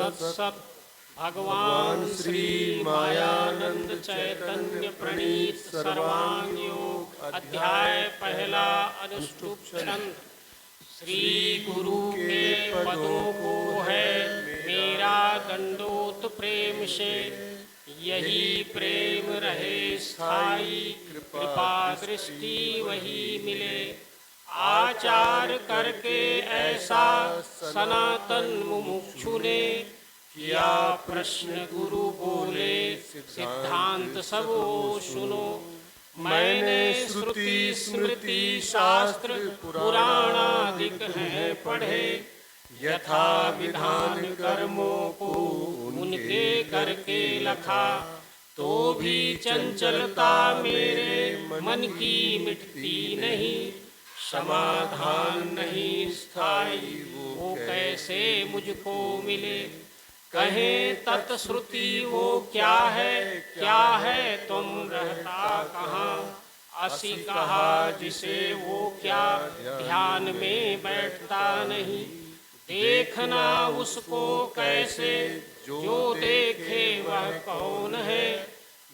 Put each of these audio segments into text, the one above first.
तत्सत। भगवान श्री मायानंद चैतन्य प्रणीत सर्वांग योग अध्याय पहला अनुष्टुप छंद। श्री गुरु के पदों को है मेरा दंडोत प्रेम से, यही प्रेम रहे स्थाई, कृपा दृष्टि वही मिले। आचार करके ऐसा सनातन मुमुक्षु ने, किया प्रश्न गुरु बोले सिद्धांत सब सुनो। मैंने श्रुति स्मृति शास्त्र पुराणादिक हैं पढ़े, यथा विधान कर्मों को उनके करके लखा। तो भी चंचलता मेरे मन की मिटती नहीं, समाधान नहीं स्थायी वो कैसे मुझको मिले। कहें तत्श्रुति वो क्या है तुम रहता कहाँ। असी कहा जिसे वो क्या ध्यान में बैठता नहीं। देखना उसको कैसे जो देखे वह कौन है।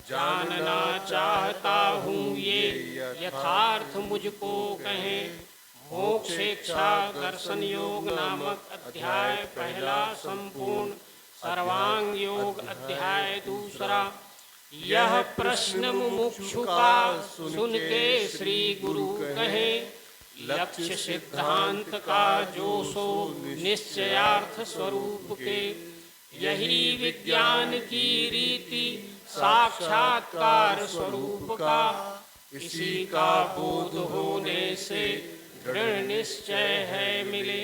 जानना चाहता हूँ ये यथार्थ मुझको कहें। मोक्षेक्षा दर्शन योग नामक अध्याय पहला संपूर्ण। सर्वांग योग अध्याय दूसरा। यह प्रश्न मुमुक्षु का सुन के श्री गुरु कहे, लक्ष्य सिद्धांत का जो सो निश्चयार्थ स्वरूप के। यही विज्ञान की रीति साक्षात्कार स्वरूप का। इसी का बोध होने से दृढ़ निश्चय है मिले।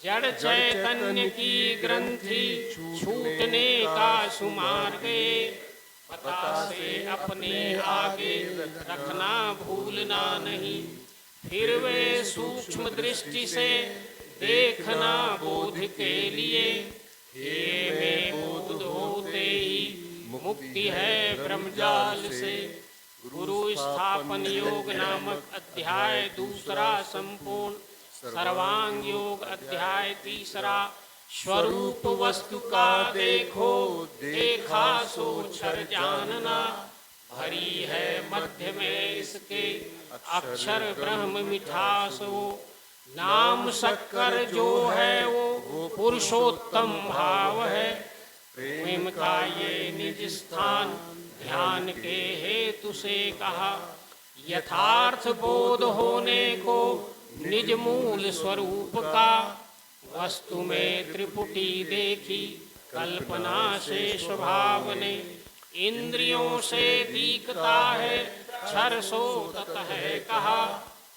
जड़ चैतन्य की ग्रंथि छूटने का सुमार गए। पता से अपने आगे रखना भूलना नहीं। फिर वे सूक्ष्म दृष्टि से देखना बोध के लिए। ये में बोध होते ही मुक्ति है ब्रह्मजाल से। गुरु स्थापन योग नामक अध्याय दूसरा संपूर्ण। सर्वांग योग अध्याय तीसरा। स्वरूप वस्तु का देखो देखा सो क्षर जानना। भरी है मध्य में इसके अक्षर ब्रह्म मिठासो। नाम शक्कर जो है वो पुरुषोत्तम भाव है। प्रेम का ये निज स्थान ध्यान के हेतु से कहा। यथार्थ बोध होने को निज मूल स्वरूप का। वस्तु में त्रिपुटी देखी कल्पना से स्वभाव ने। इंद्रियों से दिखता है क्षर सो तत है कहा।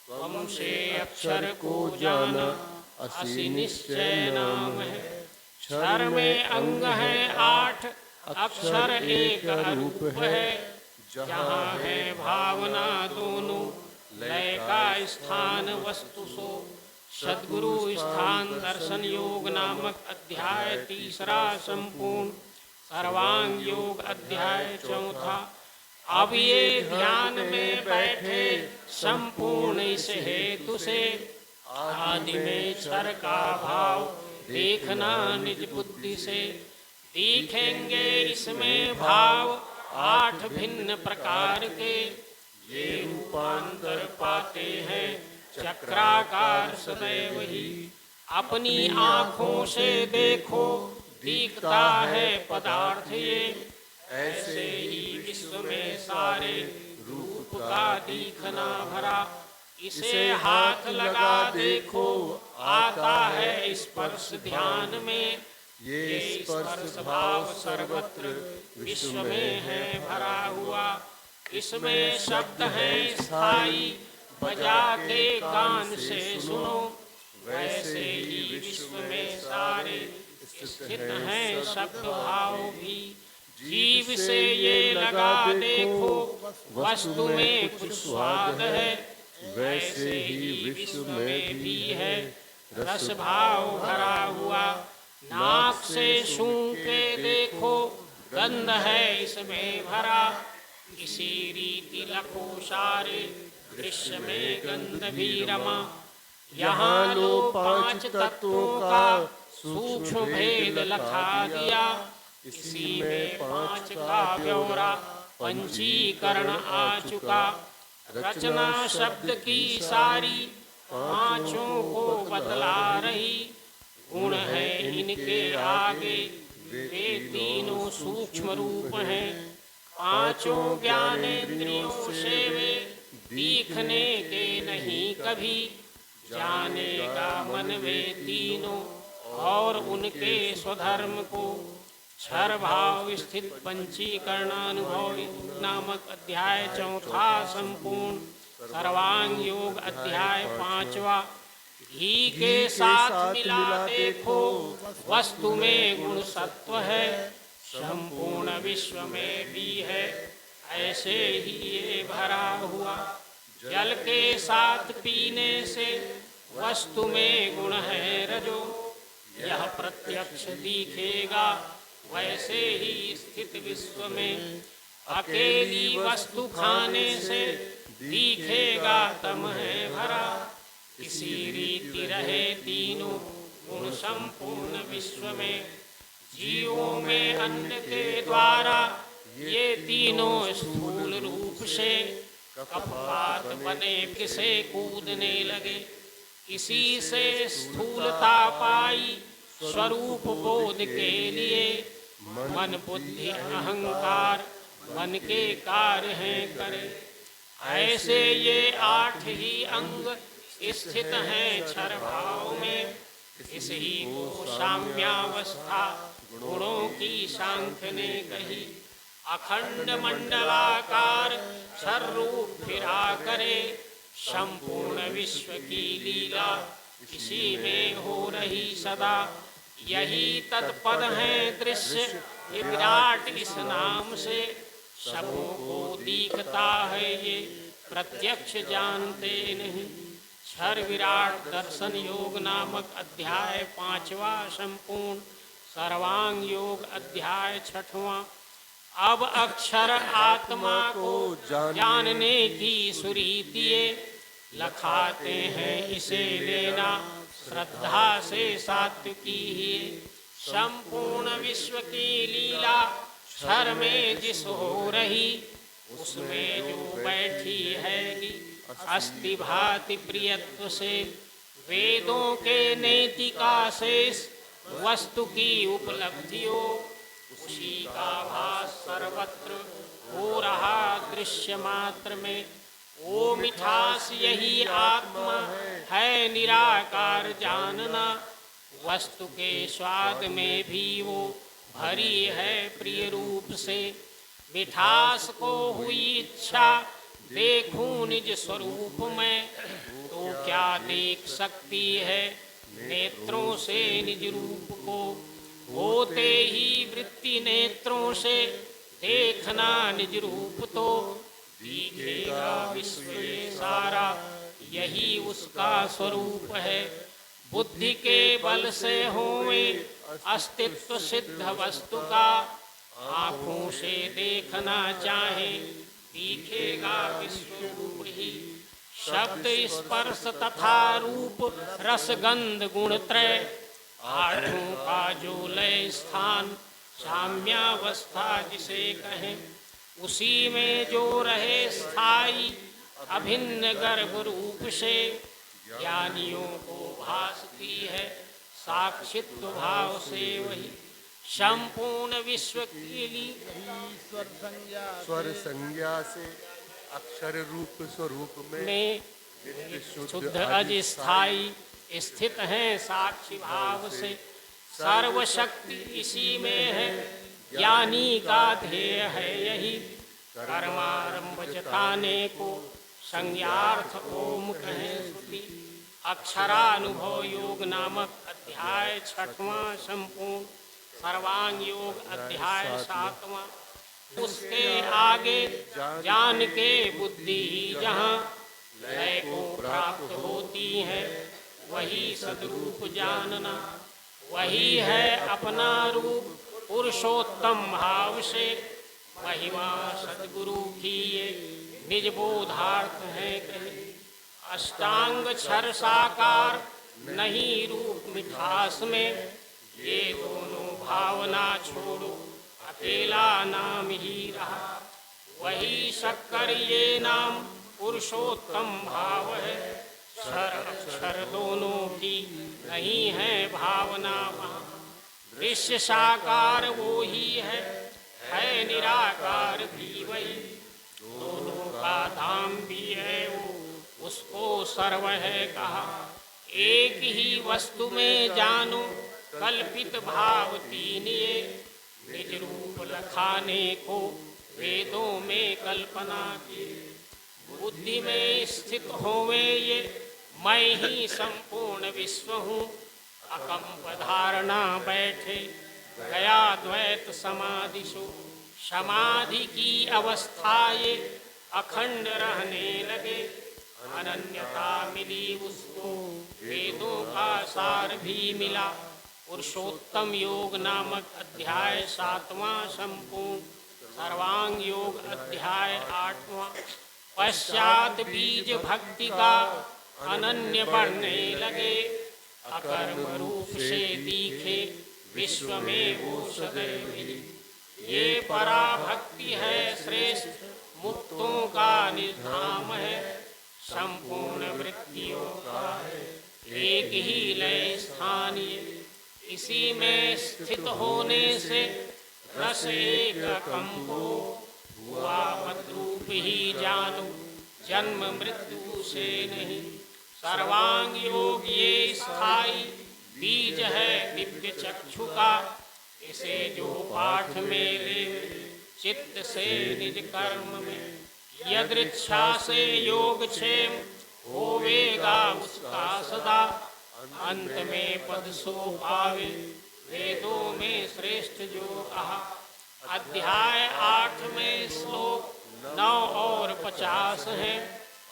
त्वम से अक्षर को जाना असी निश्चय नाम है। क्षर में अंग है 8 अक्षर एक रूप है। जहाँ है भावना दोनों लय का स्थान वस्तु सो। सद्गुरु स्थान दर्शन योग नामक अध्याय तीसरा संपूर्ण। सर्वांग योग अध्याय चौथा। अब ये ध्यान में बैठे संपूर्ण इस हेतु से। आदि में क्षर का भाव देखना निज बुद्धि से। दिखेंगे इसमें भाव 8 भिन्न प्रकार के। ये रूपांतर पाते हैं चक्राकार सदैव ही। अपनी आँखों से देखो दिखता है पदार्थ ये। ऐसे ही विश्व में सारे रूप का दिखना भरा। इसे हाथ लगा देखो आता है स्पर्श ध्यान में। ये स्पर्श भाव सर्वत्र विश्व में है भरा हुआ। इसमें शब्द है स्थायी बजा के कान से सुनो। वैसे ही विश्व में सारे स्थित हैं शब्द भाव भी। जीव से ये लगा देखो वस्तु में कुछ स्वाद है। वैसे ही विश्व में भी है रस भाव भरा हुआ। नाक से सूंघ के देखो गंध है इसमें भरा। इसी रीति लखो सारे दृश्य में गंध भी रमा। यहाँ लो 5 तत्वों का सूक्ष्म भेद लखा दिया, इसी में 5 का ब्यौरा पंचीकरण आ चुका। रचना शब्द की सारी पांचों को बतला रही, गुण है इनके आगे वे तीनों सूक्ष्म रूप हैं। पांचों ज्ञानेंद्रियों से वे दिखने के नहीं कभी, जानेगा मन वे तीनों और उनके स्वधर्म को। क्षर भाव स्थित पंचीकरणानुभव नामक अध्याय 4 संपूर्ण। सर्वांग योग अध्याय 5वां। घी के साथ मिला देखो, वस्तु में गुण सत्व है, संपूर्ण विश्व में भी है, ऐसे ही ये भरा हुआ। जल के साथ पीने से वस्तु में गुण है रजो, यह प्रत्यक्ष दिखेगा, वैसे ही स्थित विश्व में। अकेली वस्तु खाने से दिखेगा तम है भरा, इसी रीति रहे तीनों गुण संपूर्ण विश्व में। जीवों में अन्न के द्वारा ये तीनों स्थूल रूप से कपवात बने किसे कूदने लगे, इसी से स्थूलता पाई स्वरूप बोध के लिए। मन बुद्धि अहंकार मन के कार्य हैं करे, ऐसे ये 8 ही अंग स्थित हैं क्षर भाव में। इसी को साम्यावस्था गुणों की सांख्य ने कही। अखंड मंडलाकार सर्वरूप फिरा करे, संपूर्ण विश्व की लीला इसी में हो रही सदा। यही तत्पद है दृश्य विराट इस नाम से, सबों को दिखता है ये प्रत्यक्ष जानते नहीं। क्षर विराट दर्शन योग नामक अध्याय 5वां संपूर्ण। सर्वांग योग अध्याय 6वां। अब अक्षर आत्मा को जानने की सुरीतिये लखाते हैं, इसे लेना श्रद्धा से सात्विकी ही। संपूर्ण विश्व की लीला क्षर में जिस हो रही, उसमें जो बैठी हैगी अस्थि भाति प्रियत्व से। वेदों के नेतिका शेष वस्तु की उपलब्धियों, उसी का भास सर्वत्र हो रहा दृश्य मात्र में। वो मिठास यही आत्मा है निराकार जानना, वस्तु के स्वाद में भी वो भरी है प्रिय रूप से। मिठास को हुई इच्छा देखूं निज स्वरूप में, तो क्या देख सकती है नेत्रों से निज रूप को। होते ही वृत्ति नेत्रों से देखना निज रूप, तो दिखेगा विश्व ये सारा, यही उसका स्वरूप है। बुद्धि के बल से होवे अस्तित्व सिद्ध वस्तु का, आँखों से देखना चाहे दिखेगा विश्व रूप ही। शब्द स्पर्श तथा रूप रस गंध गुण त्रय, आठों का जो लय स्थान साम्यावस्था जिसे कहें, उसी में जो रहे स्थायी अभिन्न गर्भ रूप से। ज्ञानियों को भासती है साक्षित्व भाव से वही, संपूर्ण विश्व की स्वर संज्ञा से अक्षर रूप स्वरूप में शुद्ध अस्थाई स्थित हैं साक्षी भाव से। सर्वशक्ति इसी में है, ज्ञानी का ध्येय है यही। कर्मारंभ जताने को संज्ञार्थ ओम कहें श्रुति। अक्षरानुभव योग नामक अध्याय 6वां संपूर्ण। सर्वांग योग अध्याय 7वां। उसके आगे जान के बुद्धि जहाँ लय को प्राप्त होती है, वही सदरूप जानना। वही है अपना रूप पुरुषोत्तम भाव से, महिमा सद्गुरु की ये निज बोधार्थ है कहे। अष्टांग क्षर साकार नहीं रूप मिठास में, ये दोनों भावना छोड़ो, अकेला नाम ही रहा। वही शक्कर ये नाम पुरुषोत्तम भाव है। क्षर अक्षर दोनों की नहीं है भावना वहाँ। दृश्य साकार वो ही है निराकार भी वही। दोनों का धाम भी है वो, उसको सर्व है कहा। एक ही वस्तु में जानो कल्पित भाव तीन ये। निज रूप लखाने को वेदों में कल्पना की। बुद्धि में स्थित होवे ये, मैं ही संपूर्ण विश्व हूँ। अकंप धारणा बैठे गया द्वैत समाधिशु। समाधि की अवस्था ये अखंड रहने लगे। अनन्यता मिली उसको, वेदों का सार भी मिला। पुरुषोत्तम योग नामक अध्याय 7वां संपूर्ण। सर्वांग योग अध्याय 8वां। पश्चात बीज भक्ति का अनन्य बढ़ने लगे। अकर्म रूप से दिखे विश्व में वो सदैव ही। ये पराभक्ति है श्रेष्ठ, मुक्तों का निधाम है। संपूर्ण वृत्तियों का है एक ही लय स्थान ये। इसी में स्थित होने से रस एक कंपो। हुआ मद्रूप ही जानो, जन्म मृत्यु से नहीं। सर्वांग योग ये स्थाई बीज है दिव्य चक्षु का। इसे जो पाठ में ले चित्त से निज कर्म में। यदृच्छा से योग क्षेम होवेगा उसका सदा। अंत में पद सो पावे वेदों में श्रेष्ठ जो कहा। अध्याय 8 में श्लोक 9 और 50 है।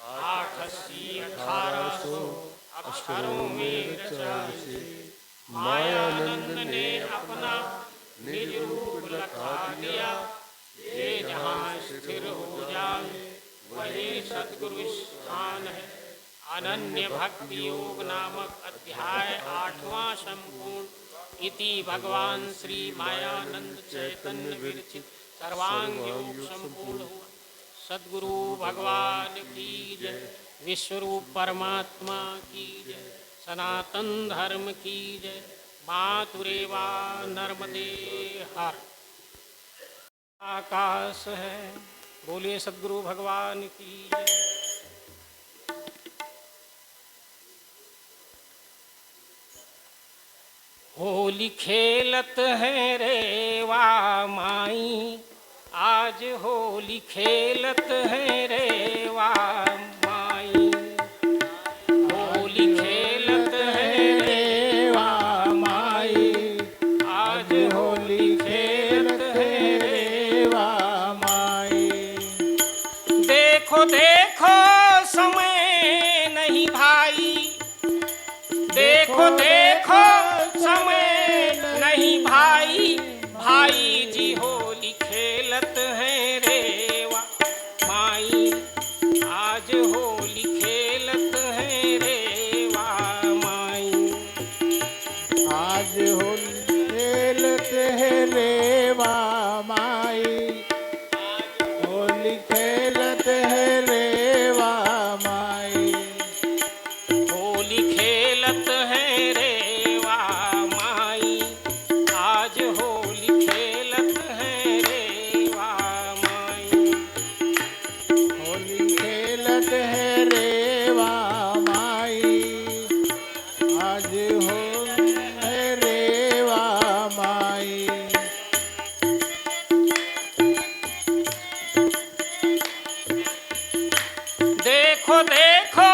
8 80 1800 अक्षरों में रचा। मायानंद ने अपना निज रूप लखा दिया। ये जहाँ स्थिर हो जाए वही सद्गुरु स्थान है। अनन्य भक्ति योग नामक अध्याय 8वां संपूर्ण। इति भगवान श्री मायानंद चैतन्य विरचित सर्वांग योग संपूर्ण हुआ। सद्गुरु भगवान की जय। विश्वरूप परमात्मा की जय। सनातन धर्म की जय। मातुरेवा नर्मदे हर। आकाश है, बोलिए सद्गुरु भगवान की जय। होली खेलत है रेवा माई, आज होली खेलत है रेवा माई। होली खेलत है रेवा माई, आज होली खेलत है रेवा माई। देखो देखो समय नहीं भाई, देखो देखो समय नहीं भाई। भाई जी होली खेलत है रेवा माई, आज होली खेलत है रेवा माई। आज होली खेलत है रेवा माई, होली खेलत है रेवा माई। होली खेलत है रेवा माई, आज होली खेलत है रेवा माई। होली खेलत है रेवा माई, आज होली है रेवा माई। देखो देखो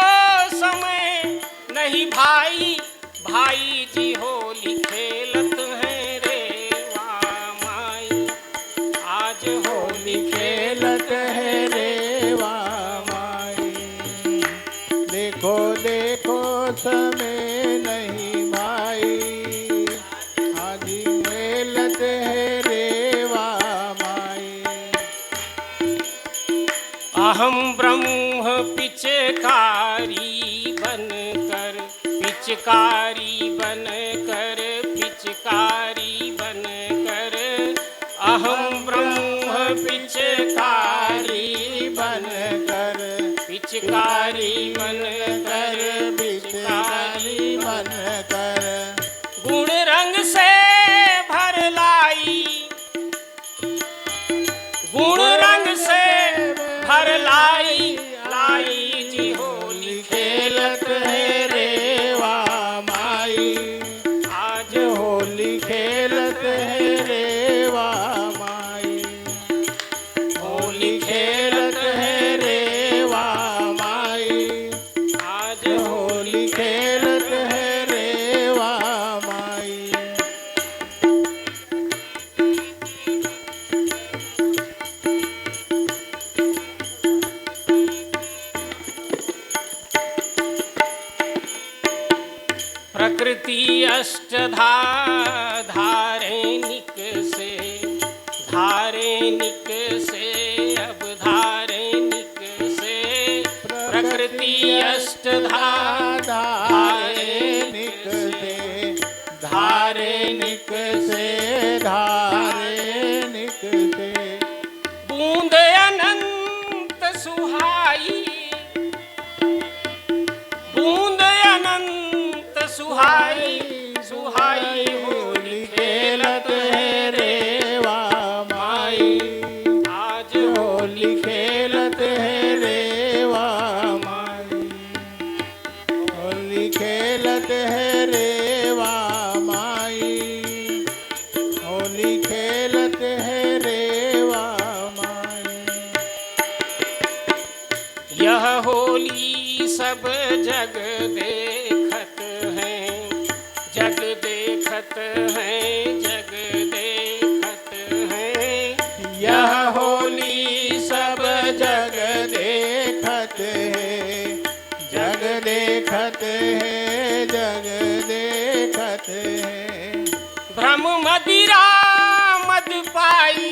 समय नहीं भाई, भाई जी होली खेलत है रेवा माई, आज होली खेलत है रेवा माई। देखो देखो समय नहीं भाई, आज खेलत है रेवा माई। अहम ब्रह्म पिचकारी बनकर, पिचकारी बनकर, पिचकारी पिचकारी बनकर, अहम ब्रह्म पिचकारी बनकर, पिचकारी बनकर, पिचकारी बनकर, गुण रंग से भर लाई, गुण रंग से भर लाई, लाई जी होली खेलत है रेवा माई, आज होली खेलत है रेवा माई, होली खेलत है रेवा माई, आज होली खेलत है रेवा माई। प्रकृति अष्टधा धारेनिक से, धारेनिक से, अब धारेनिक से, प्रकृति अष्टधा धारेनिक से, धारेनिक से, धारेनिक से, बूंद अनंत सुहाई, बूंद अनंत सुहाई, सुहाई होली खेलत है रेवा माई, आज होली खेलत है रेवा माई, होली खेलत है रेवा माई, होली खेलत है रेवा माई। यह होली सब जग देखत हैं, जग देखत हैं, जग देखत हैं, यह होली सब जग देखत है, जग देखत है, जग देखत है, भ्रम मदिरा मद पाई,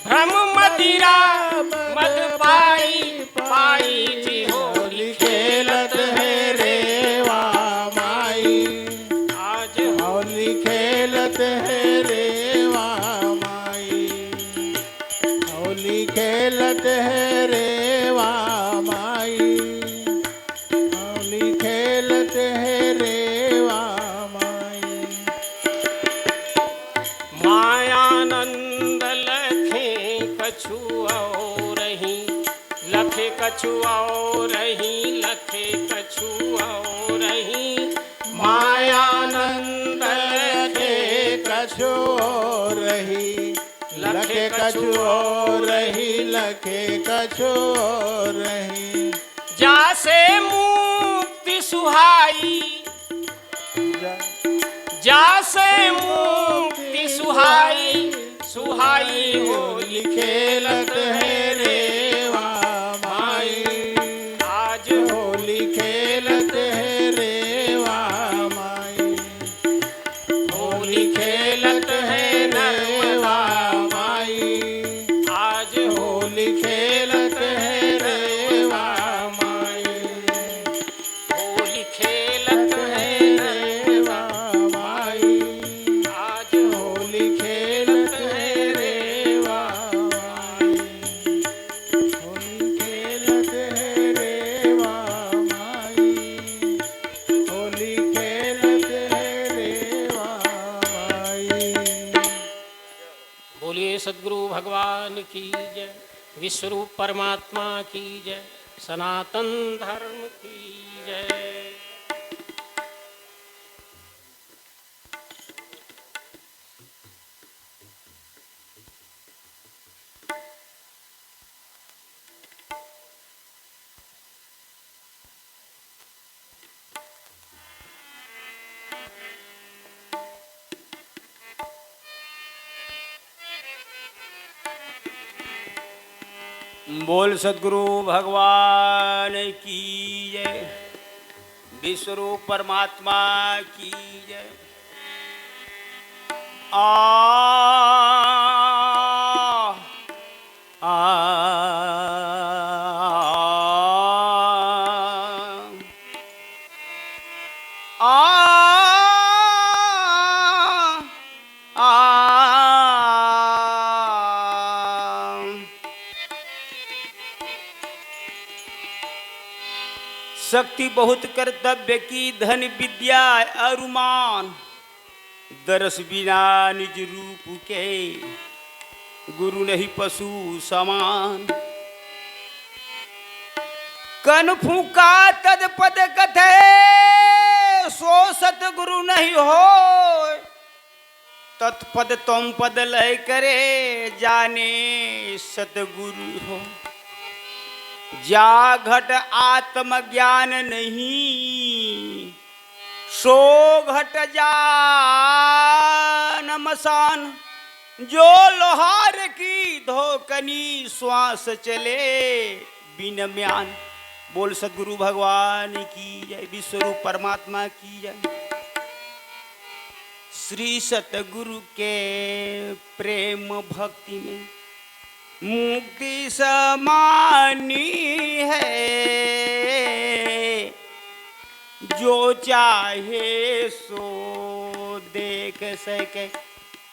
भ्रम मदिरा मद पाई, पाई जी होली खेलत है रेवा माई, आज होली खेलत है रेवा माई, होली खेलत है रेवा माई, होली खेलत है रेवा माई। मायानंद लखे कछु और रही, लखे कछु और रही, लखे कछु और रही, मायानंद लखे कछु और रही, लखे कछु और रही, लखे कछु और रही, जासे मुक्ति सुहाई, जासे मुक्ति सुहाई, सुहाई होली खेलत है रेवा माई, आज होली खेलत है रेवा माई, होली खेलत है रेवा नरवा, माई, आज होली खेलत है रेवा माई, होली खेलत है रेवा माई, आज होली खेलत है रेवा माई, होली खेलत है रेवा माई, होली खेलत है रेवा माई। बोलिए सद्गुरु भगवान की जय, विश्वरूप परमात्मा की जय, सनातन धर्म की जय। बोल सद्गुरु भगवान की जय, विश्वरूप परमात्मा की जय। आ आ आ शक्ति बहुत कर्तव्य की, धन विद्या अरुमान, दरस बिना निज रूप के, गुरु नहीं पशु समान। कन फूका तद पद कथे, सो सतगुरु नहीं हो, तत्पद तुम पद लय करे, जाने सतगुरु हो। जा घट आत्म ज्ञान नहीं, सो घट जान मसान, जो लोहार की धोकनी श्वास चले बिन म्यान। बोल सद्गुरु भगवान की जय, विश्वरूप परमात्मा की जय। श्री सतगुरु के प्रेम भक्ति में मुक्ति समानी है, जो चाहे सो देख सके,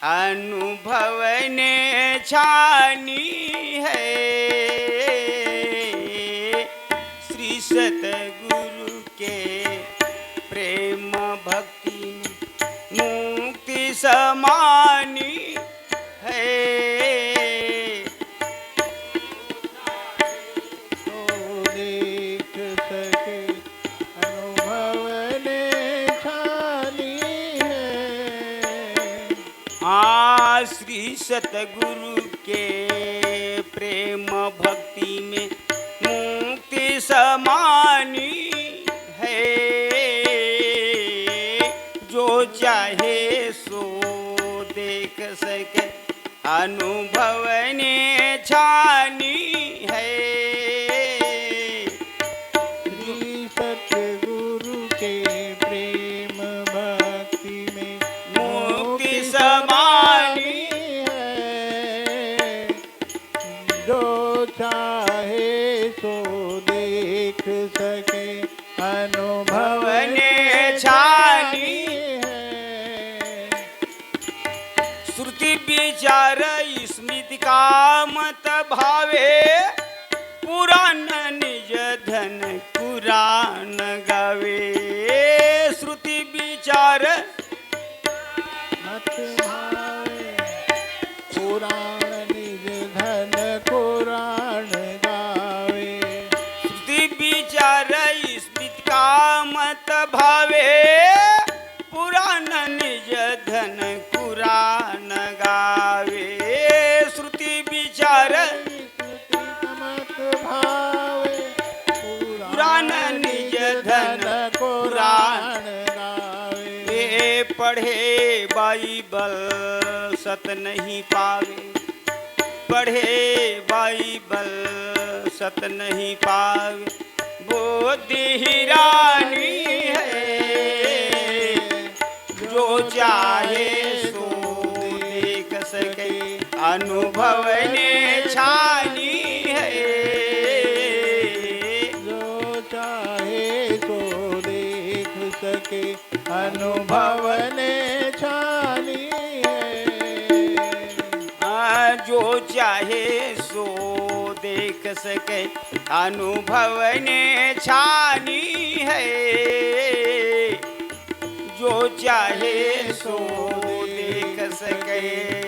अनुभव ने छानी है। श्री सतगुरु के प्रेम भक्ति में मुक्ति समानी है। श्री सतगुरु के प्रेम भक्ति में मुक्ति समानी है, जो चाहे सो देख सके, अनुभव ने छानी है। श्री सतगुरु के प्रेम भक्ति में मुक्ति समानी, चाहे सो देख सके, अनुभव ने छानी है। श्रुति विचार स्मृति का मत भावे, पुराण निज धन पुराण गावे। श्रुति विचार मत भावे, पुराण निज धन पुराण गावे। श्रुति विचार स्मृति का मत भावे, पुराण निज धन पुराण गावे। श्रुति विचार मत भावे, पुराण निज धन पुराण गावे। पढ़े बाइबल सत नहीं पावे, पढ़े बाइबल सत नहीं पावे। बुद्धि हिरानी है, जो चाहे सो देख सके, अनुभव ने छानी है। जो चाहे सो देख सके, अनुभव ने छानी है। जो चाहे सो देख सके, अनुभव ने छानी है। जो चाहे सो देख सके,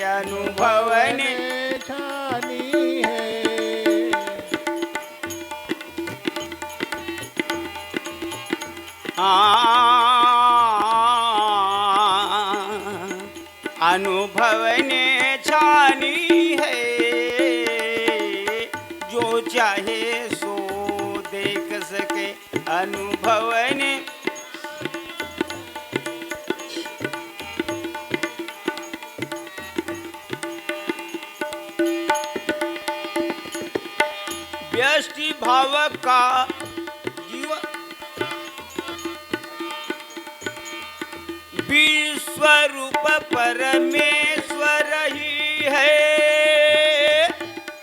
अनुभव ने छानी है। अनुभव ने छानी है, जो चाहे सो देख सके, अनुभव ने। व्यष्टि भाव का जीवन, विश्वरूप परमेश्वर ही है,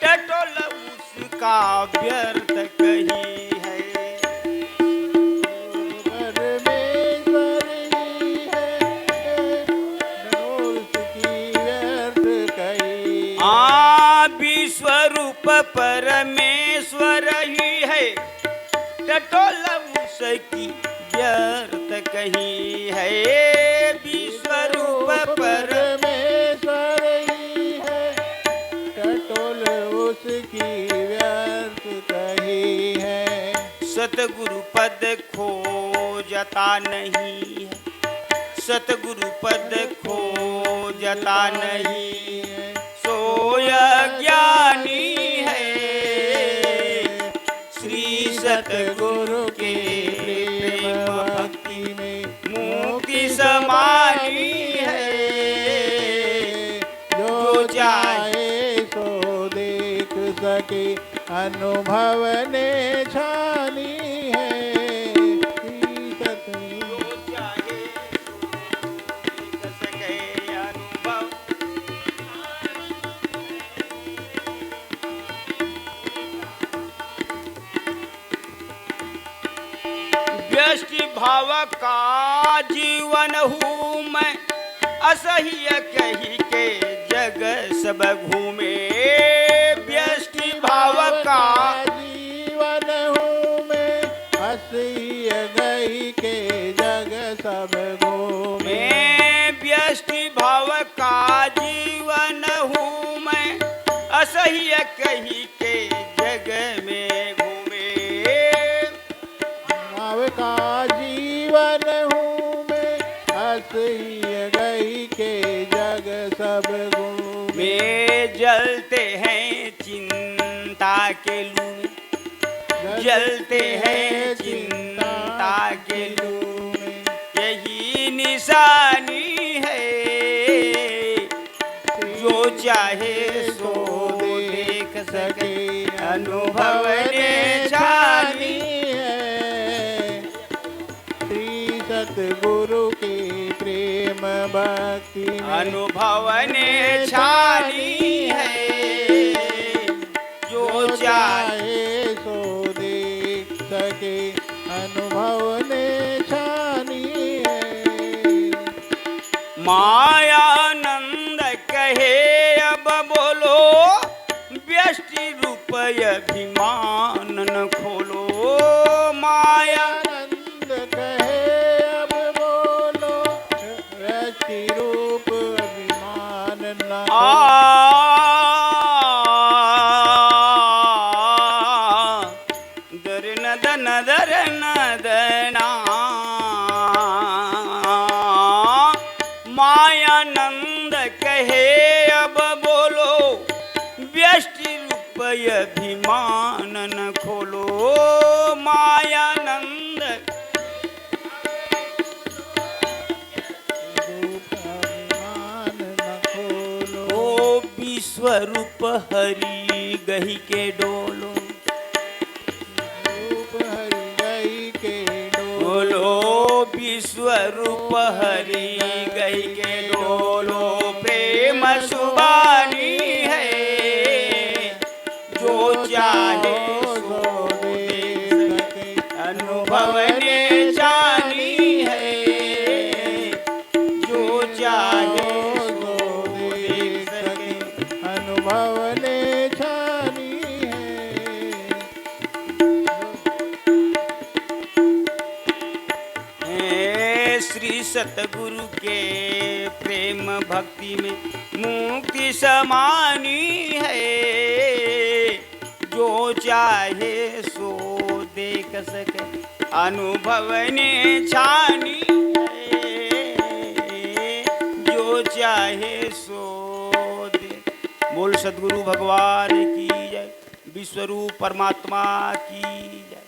टटोल उसका व्यर्थ कही है। परमेश्वर ही है, टटोल उसकी व्यर्थ कही। विश्वरूप परमेश्वर ही है, टटोल उसकी व्यर्थ कही है। विश्व रूप परमेश्वर ही है, टटोल उसकी व्यर्थ कही है। सतगुरु पद खोजता नहीं है, सतगुरु पद खोजता नहीं है, सोय ज्ञानी है। श्री सतगुरु के प्रेम भक्ति में मुक्ति समानी है। जो चाहे सो देख सके, अनुभव ने छानी है। श्री सतगुरु जो चाहे सो देख सके अनुभव। व्यष्टि भाव का जीवन हूँ मैं, असह्य कही के जग सब घूमे। व्यष्टि भाव का जीवन हूँ मैं, असह्य गई के जग सब घूमे। मैं व्यष्टि भाव का जीवन हूँ मैं, असह्य कही के जग में घूमे। भाव का जीवन हूँ मैं, असह्य गई के जग सब घूमे। में जलते हैं चिंता के लू में, जलते हैं चिंता के लू में। यही निशानी है, जो चाहे सो देख सके, अनुभव ने छानी है। श्री सतगुरु के प्रेम भक्ति में अनुभव ने छानी है। जो चाहे चाहे सो देख सके, अनुभव ने छानी है। मायानंद कहे अब बोलो, व्यष्टि रूप अभिमान न खोलो। माया आनंद कहे अब बोलो, व्यष्टि रूप अभिमान न दर नदन दर नदना। मायानंद कहे अब बोलो, व्यष्टि रूप अभिमान न खोलो। मायानंद रूप अभिमान न खोलो। ओ विश्वरूप हरि गही के डोलो। रूप हरि गई के डोलो विश्वरूप हरि गई के डोलो। प्रेम सुबानी है, जो चाहे सो देख सके, अनुभव ने जानी है। जो चाहे सो देख सके, अनुभव ने छानी है। श्री सतगुरु के प्रेम भक्ति में मुक्ति समानी है। जो चाहे सो देख सके, अनुभव ने छानी है। जो चाहे सो देख। बोल सतगुरु भगवान की जय, विश्वरूप परमात्मा की जय।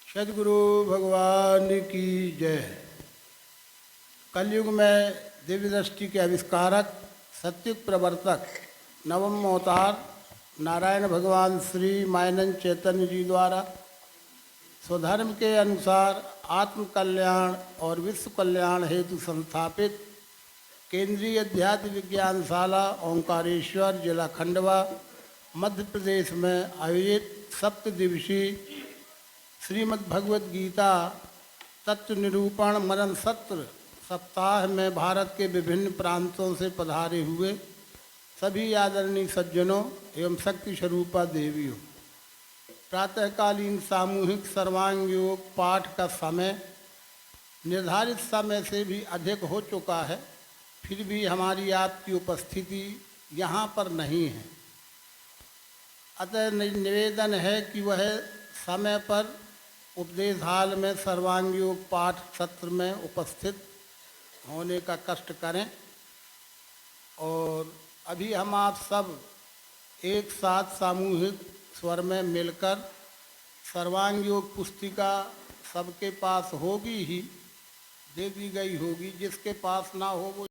सदगुरु भगवान की जय। कलयुग में दिव्य दृष्टि के आविष्कारक, सत्युग प्रवर्तक, नवम अवतार नारायण भगवान श्री मायनन चैतन्य जी द्वारा स्वधर्म के अनुसार आत्म कल्याण और विश्व कल्याण हेतु संस्थापित केंद्रीय अध्यात्म विज्ञानशाला ओंकारेश्वर जिला खंडवा मध्य प्रदेश में आयोजित 7 दिवसीय श्रीमद् भगवद गीता तत्व निरूपण मनन सत्र सप्ताह में भारत के विभिन्न प्रांतों से पधारे हुए सभी आदरणीय सज्जनों एवं शक्ति स्वरूपा देवियों, प्रातःकालीन सामूहिक सर्वांग योग पाठ का समय निर्धारित समय से भी अधिक हो चुका है, फिर भी हमारी आपकी उपस्थिति यहाँ पर नहीं है। अतः निवेदन है कि वह समय पर उपदेश हाल में सर्वांग योग पाठ सत्र में उपस्थित होने का कष्ट करें। और अभी हम आप सब एक साथ सामूहिक स्वर में मिलकर सर्वांग योग पुस्तिका सबके पास होगी ही, दे दी गई होगी, जिसके पास ना हो वो